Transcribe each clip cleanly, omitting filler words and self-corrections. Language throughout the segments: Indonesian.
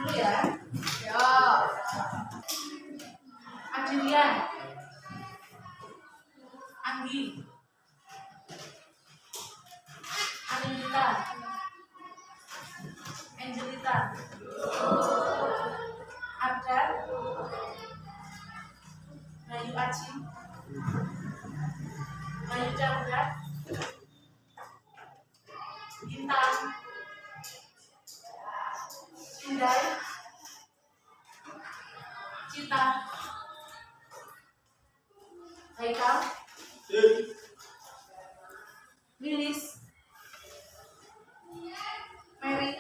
dulu ya. Yo. Adrian. Anggi. Angelita. Angelita. Abdar. Bayu Aci. Bayu Chandra. Intan. Indai. Cita. Haikal. Lilis. Mary.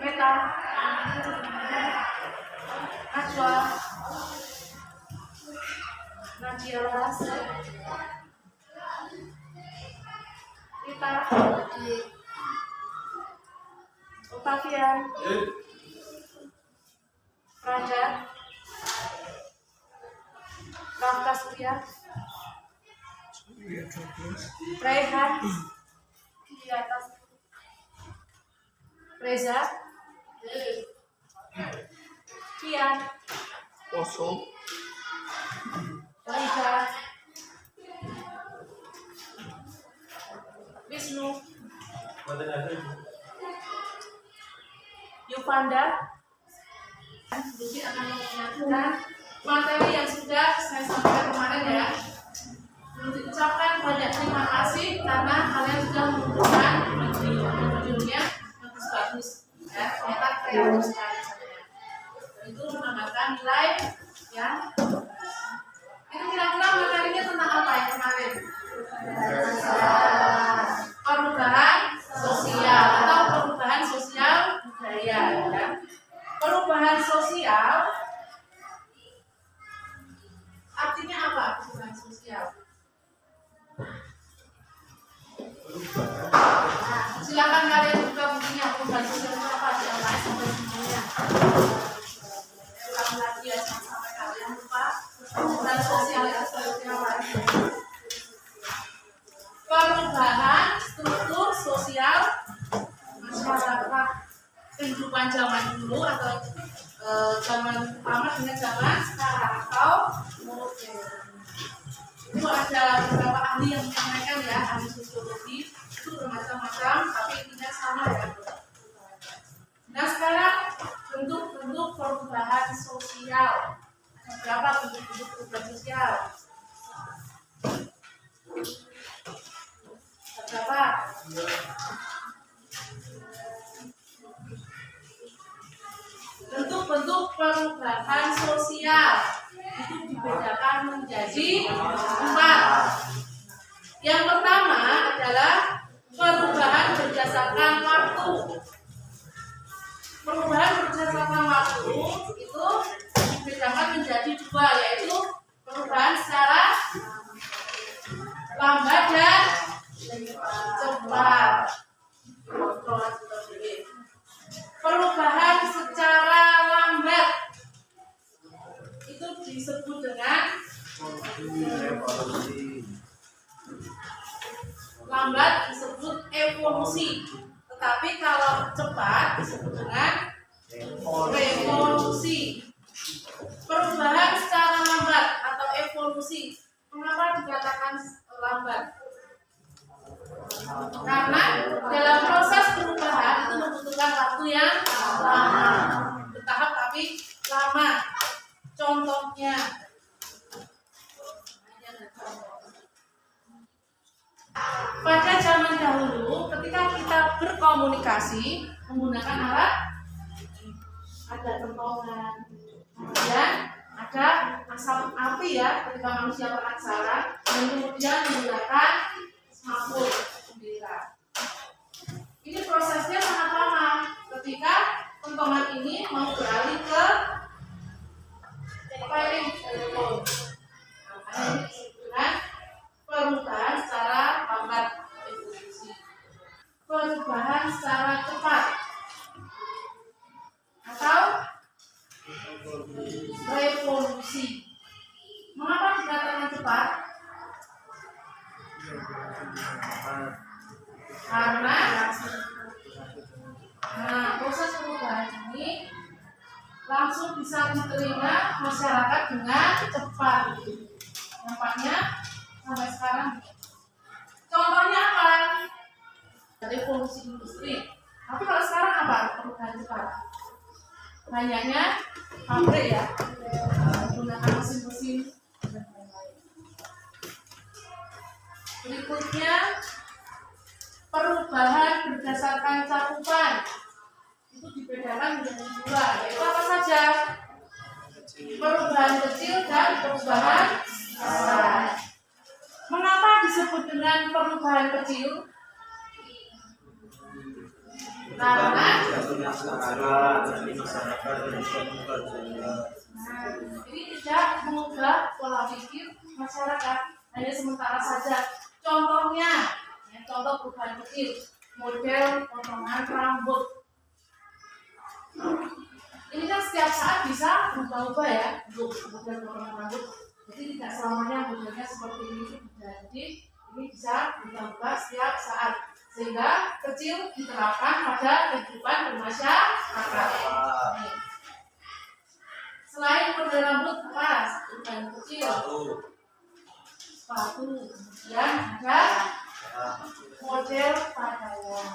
Meta. Najwa. Nadia Laras. Rita. Octavian. Raja. Rafka Surya. Raihan. Di atas. Reza. Kian. Kosong. Rika. Wisnu. Yuvanda. Jadi akan mengingatkan materi yang sudah saya sampaikan kemarin ya. Mengucapkan banyak terima kasih karena kalian sudah menunjukkan videonya bagus-bagus ya, ternyata kreatif sekali itu menambahkan nilai ya. Itu kira-kira materinya tentang apa ya kemarin? Perubahan sosial atau perubahan sosial budaya ya. Perubahan sosial artinya apa? Perubahan sosial. Silakan kalian buka bukunya. Perubahan sosial itu apa? Di LKS sampai semuanya. Ulang lagi ya sampai kalian lupa. Perubahan sosial itu seperti apa? Perubahan struktur sosial masyarakat kehidupan zaman dulu atau zaman pertama dengan zaman sekarang atau itu ada beberapa ahli yang menyampaikan ya, ahli sosiologi itu bermacam-macam tapi intinya sama ya. Nah sekarang bentuk-bentuk perubahan sosial, ada berapa bentuk-bentuk perubahan sosial? Berapa? Bentuk-bentuk perubahan sosial itu dibedakan menjadi 4. Yang pertama adalah perubahan berdasarkan waktu. Perubahan berdasarkan waktu itu dibedakan menjadi 2, yaitu perubahan secara lambat dan cepat. Perubahan secara lambat itu disebut dengan lambat disebut evolusi, tetapi kalau cepat disebut dengan revolusi. Perubahan secara lambat atau evolusi, mengapa dikatakan lambat? Karena dalam proses perubahan itu membutuhkan waktu yang lama, bertahap tapi lama. Contohnya, pada zaman dahulu ketika kita berkomunikasi menggunakan alat, ada kentongan, kemudian ada asap api ya ketika manusia beraksara, dan kemudian menggunakan smartphone bendera. Ini prosesnya sangat lama ketika kentongan ini mau beralih ke firing telepon. Makanya ini dengan perubahan secara lambat evolusi. Perubahan secara cepat atau revolusi. Mengapa dikatakan cepat? Karena Nah, proses perubahan ini langsung bisa diterima masyarakat dengan cepat. Nampaknya sampai sekarang. Contohnya apa? Revolusi industri. Tapi kalau sekarang apa? Perubahan cepat. Kayaknya pabrik ya, menggunakan mesin-mesin dan lain-lain. Berikutnya perubahan berdasarkan cakupan itu dibedakan menjadi dua, yaitu apa saja? Perubahan kecil dan perubahan besar. Mengapa disebut dengan perubahan kecil? Karena ini tidak mengubah pola pikir masyarakat, hanya sementara saja. Contohnya, contoh perubahan kecil, model potongan rambut. Ini kan setiap saat bisa berubah-ubah ya untuk model potongan rambut. Jadi tidak selamanya modelnya seperti ini. Jadi ini bisa berubah-ubah setiap saat. Sehingga kecil diterapkan pada kehidupan bermasyarakat. Selain model rambut, apa? Perubahan kecil. Sepatu. Kemudian ada model pakaian.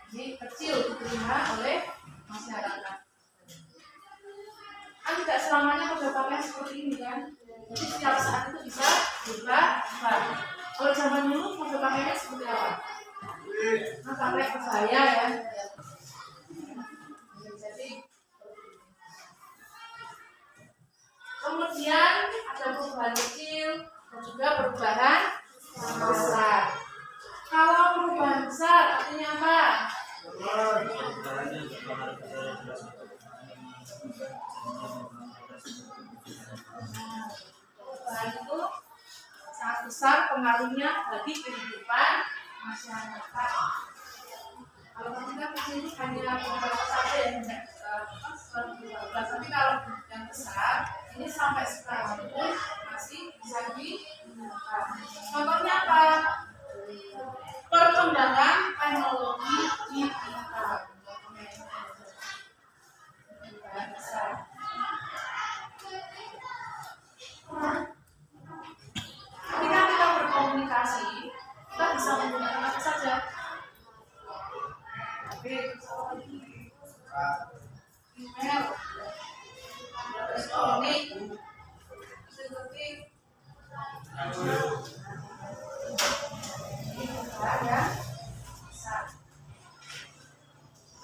Ini kecil diterima oleh masyarakat. Kan tidak selamanya model pakaian seperti ini kan. Jadi setiap saat itu bisa berubah. Kalau zaman dulu model pakaiannya seperti apa? Nah, pakai kebaya ya. Jadi kemudian ada perubahan kecil dan juga perubahan besar. Kalau perubahan besar artinya apa? Perubahan itu sangat besar pengaruhnya bagi kehidupan masyarakat. Kalau kita kecil itu hanya beberapa saja yang tapi kalau yang besar ini sampai sekarang pun masih bisa digunakan. Contohnya apa? Perkembangan teknologi digital. Ketika kita berkomunikasi, kita bisa menggunakan apa saja? Email, elektronik, seperti ya.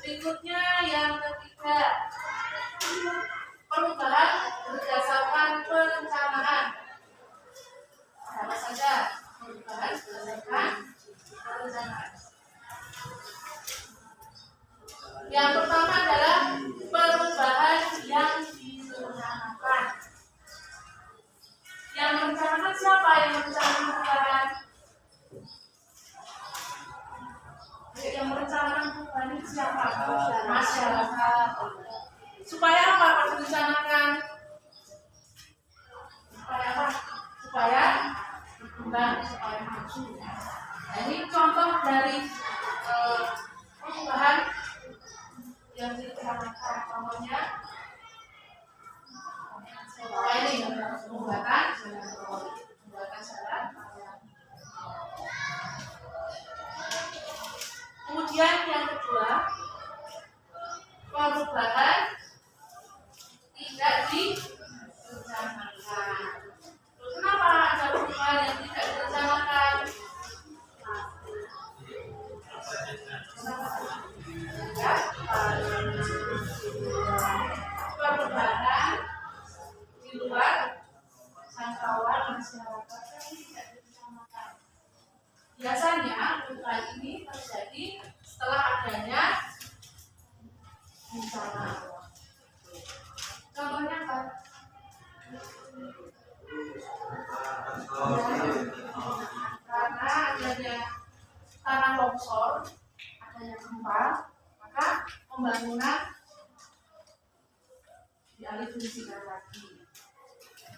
Berikutnya yang ketiga, perubahan berdasarkan perencanaan. Apa saja perubahan berdasarkan perencanaan? Yang pertama adalah perubahan yang direncanakan. Yang merencanakan siapa yang merencanakan perubahan? Yang merencanakan perubahan itu siapa? Masyarakat. Supaya apa kalau direncanakan? Supaya apa? Supaya berkembang, supaya maju. Nah, ini contoh dari perubahan yang direncanakan. Contohnya ini pembuatan jalan. Kemudian yang kedua, perubahan tidak direncanakan. Kenapa ada perubahan yang tidak direncanakan? Perubahan di luar jangkauan masyarakat yang tidak direncanakan. Biasanya perubahan ini terjadi setelah adanya bencana. Contohnya apa? Karena adanya tanah longsor, adanya gempa, maka pembangunan dialih fungsikan lagi.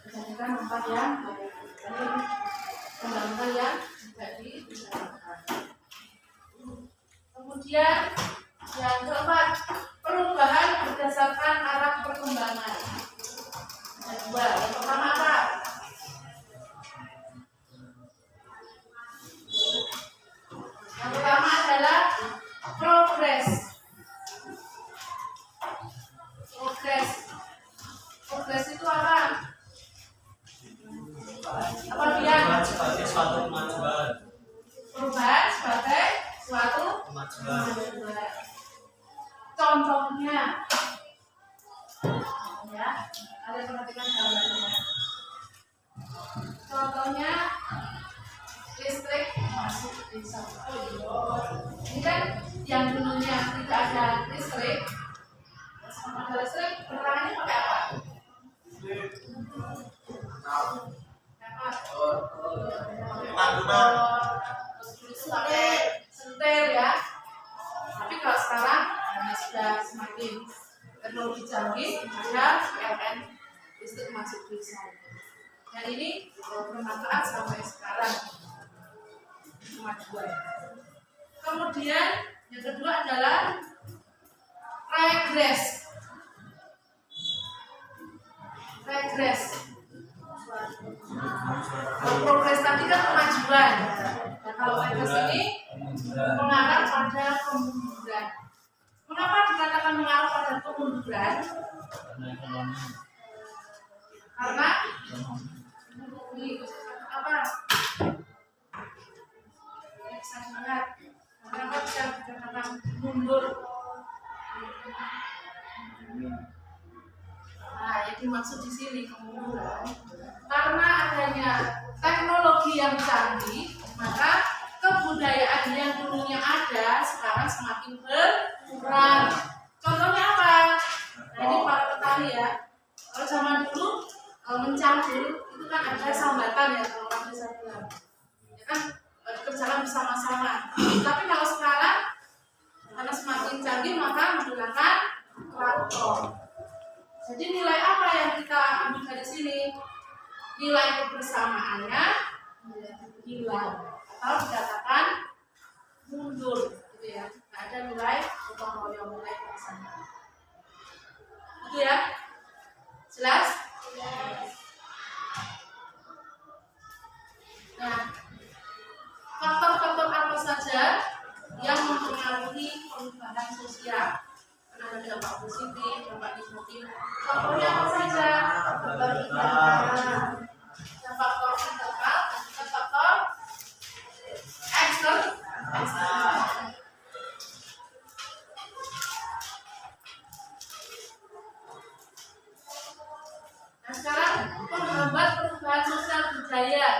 Dijadikan tempat yang baik, pembangunan yang tidak direncanakan. Kemudian yang keempat, perubahan berdasarkan arah perkembangan. Ada dua. Yang pertama apa? Yang pertama adalah progres. Progres itu apa? Apa dia? Sebagai suatu kemajuan. Perubahan sebagai suatu kemajuan. Contohnya, ya, ada perhatikan gambarnya. Contohnya, listrik masuk desa. Ini kan yang dulunya tidak ada listrik. Sama ada listrik, penerangannya pakai apa? Pakai sentir ya. Tapi kalau sekarang sudah semakin teknologi canggih, ada PLN listrik masuk desa. Dan ini bermanfaat sampai sekarang. Kemajuan. Kemudian yang kedua adalah regres. Kalau progres tadi kan kemajuan. Nah, kalau regres ini mengarah pada kemunduran. Mengapa dikatakan mengarah pada kemunduran? Karena apa? Bisa melihat kenapa bisa dikatakan mundur. Nah, yang dimaksud di sini kemunduran karena adanya teknologi yang canggih, maka kebudayaan yang dulunya ada sekarang semakin berkurang. Contohnya apa? Nah, ini para petani ya. Kalau zaman dulu mencangkul itu kan ada sambatan ya, kalau orang bisa bilang, ya kan kerjakan bersama-sama. Tapi kalau sekarang karena semakin canggih maka menggunakan traktor. Jadi nilai apa yang kita ambil dari sini? Nilai kebersamaannya hilang atau dikatakan mundur, gitu ya. Nggak ada nilai gotong royong, nilai kebersamaan. Gitu ya? Jelas? Nah, faktor-faktor apa saja yang mempengaruhi perubahan sosial? Ada dampak positif, dampak negatif. Faktornya apa saja? Faktor internal, faktor internal, dan faktor eksternal. Nah, sekarang penghambat perubahan sosial budaya.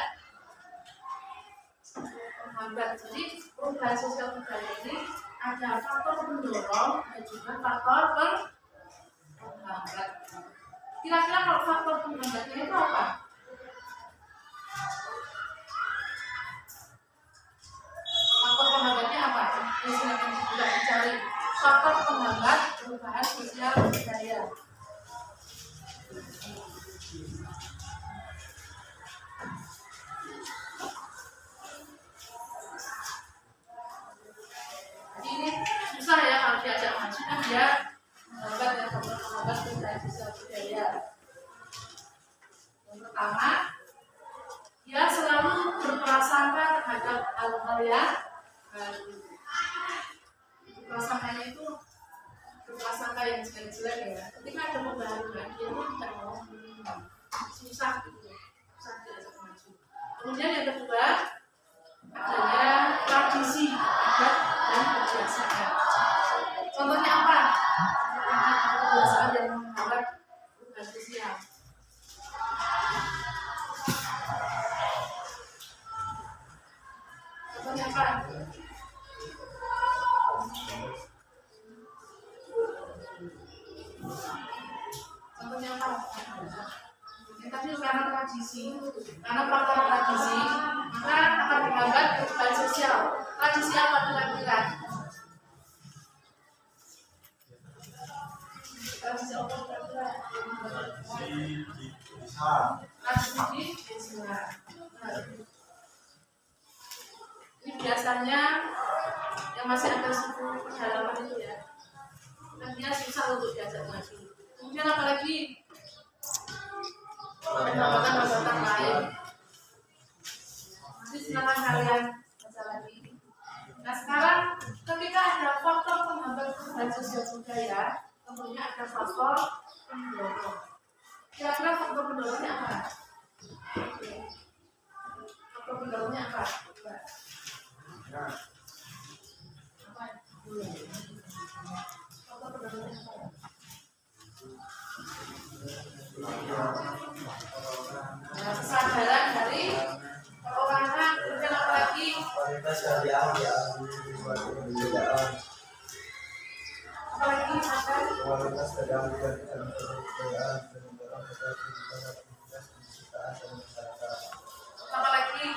Penghambat, jadi perubahan sosial budaya ini ada faktor pendorong dan juga faktor penghambat. Kira-kira kalau faktor penghambatnya itu apa? Faktor penghambatnya apa? Ini silakan juga dicari. Faktor penghambat perubahan sosial budaya. Ini susah ya kalau diajak maju kan dia menghambat dan menghambat perubahan sosial budaya. Yang pertama, dia selalu berprasangka terhadap hal-hal yang baru. Prasangkanya itu berprasangka yang jelek-jelek ya. Ketika ada perubahan dia itu tidak mau menerima. Susah gitu, susah diajak maju. Kemudian yang kedua, adanya tradisi adat dan kebiasaan. Contohnya apa? Adat dan kebiasaan yang menghambat perubahan sosial. Contohnya apa? Contohnya apa? Tapi karena tradisi, karena faktor tradisi, maka akan menghambat perubahan sosial. Tradisi apa kira-kira? Tradisi apa kira-kira? Tradisi di desa. Ini biasanya yang masih ada suku pedalaman itu ya, dan dia susah untuk diajak maju. Kemudian apalagi jabatan-jabatan lain. Nanti silakan kalian baca lagi. Nah sekarang ketika ada faktor penghambat perubahan sosial budaya, tentunya ada faktor pendorong. Kira-kira faktor pendorongnya apa? Faktor pendorongnya apa? Coba. Apa? Faktor pendorongnya apa? Nah, kesadaran dari perorangan, kemudian apa lagi? Kualitas karya yang suatu perbedaan. Apalagi ada Kualitas dalam perbedaan dan mendorong pada kehidupan aktivitas kesukaan dan masyarakat. apa lagi?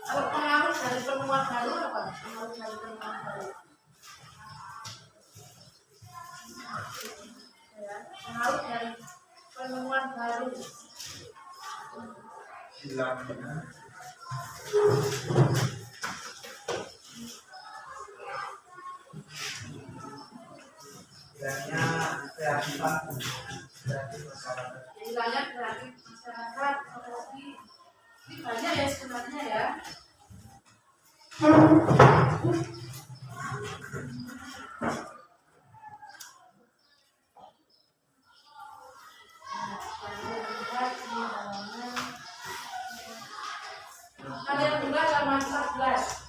Kalau pengaruh dari penemuan baru apa? Pengaruh dari penemuan baru. Ya, pengaruh dari penemuan baru. Hilangnya kreatifan kreatif masyarakat. Hilangnya kreatif masyarakat. Apalagi ini banyak ya sebenarnya ya. Kalian buka halaman 14.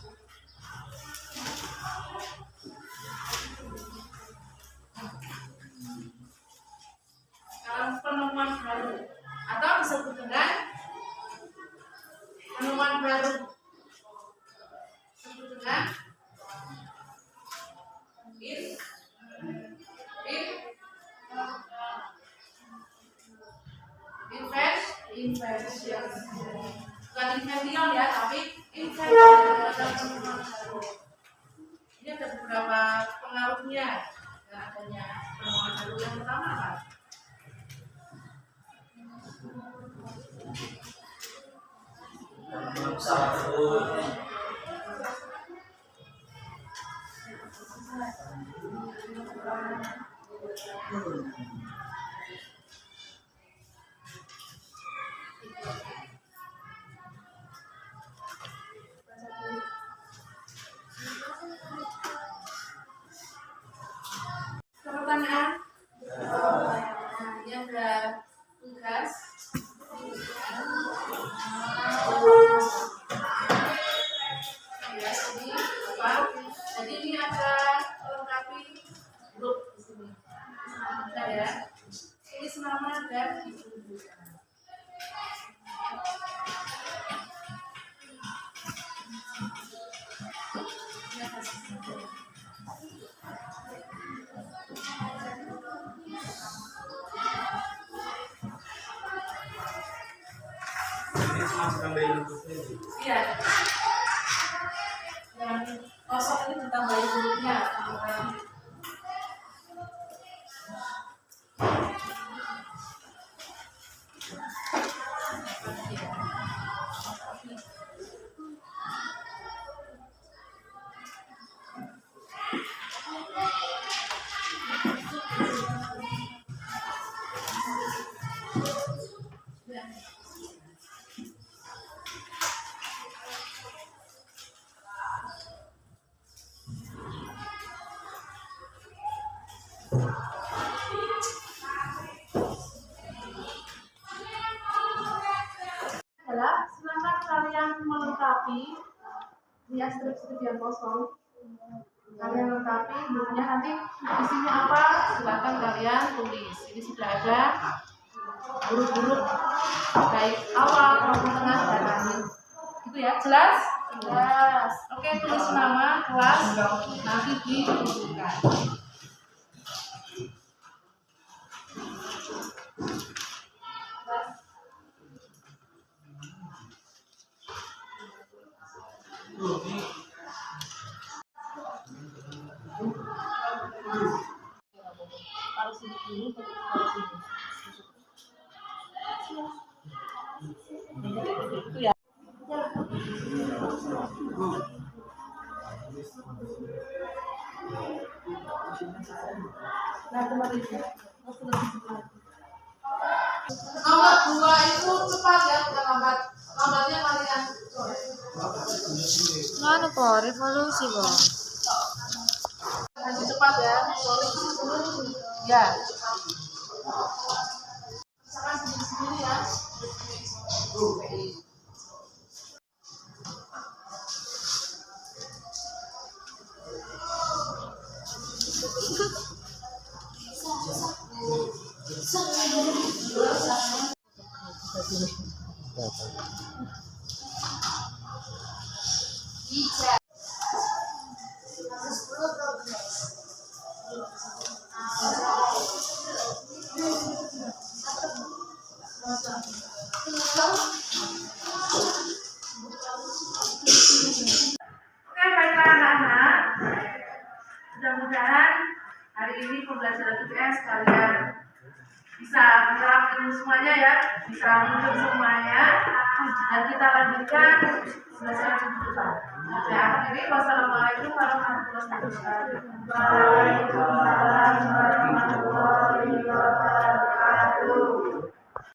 Sekarang penemuan baru atau disebut dengan penemuan baru. Disebut dengan invention. Bukan invention ya, tapi invention. Ini ada beberapa pengaruhnya dan adanya penemuan baru. Yang pertama apa? Satu. Pertanyaan? Nah, ini ada tugas. Ya, jadi apa? Jadi ini ada lengkapi grup di sini. Ada ya. Ini senama dan ibu-ibu. Ini ada sesuatu. Ini cuma tambahin hurufnya. Iya. Yang kosong ini ditambahin hurufnya. Adalah silakan kalian melengkapi ya strip-strip yang kosong. Kalian lengkapi bukunya, nanti isinya apa silakan kalian tulis. Ini sudah ada huruf-huruf baik awal maupun tengah dan akhir. Gitu ya, jelas? Jelas. Oke, tulis nama kelas nanti ditunjukkan. Nomor 2 itu cepat ya, bukan lambat. Lambatnya kalian. Nganu po, revolusi po. Nanti cepat ya. Sorry. Ya. Misalkan sendiri ya. Oke, baiklah anak-anak. Mudah-mudahan hari ini pembelajaran UTS kalian bisa menerapkan semuanya ya, bisa muncul semuanya, dan kita lanjutkan pembelajaran depan. Saya akhiri, wassalamualaikum warahmatullahi wabarakatuh.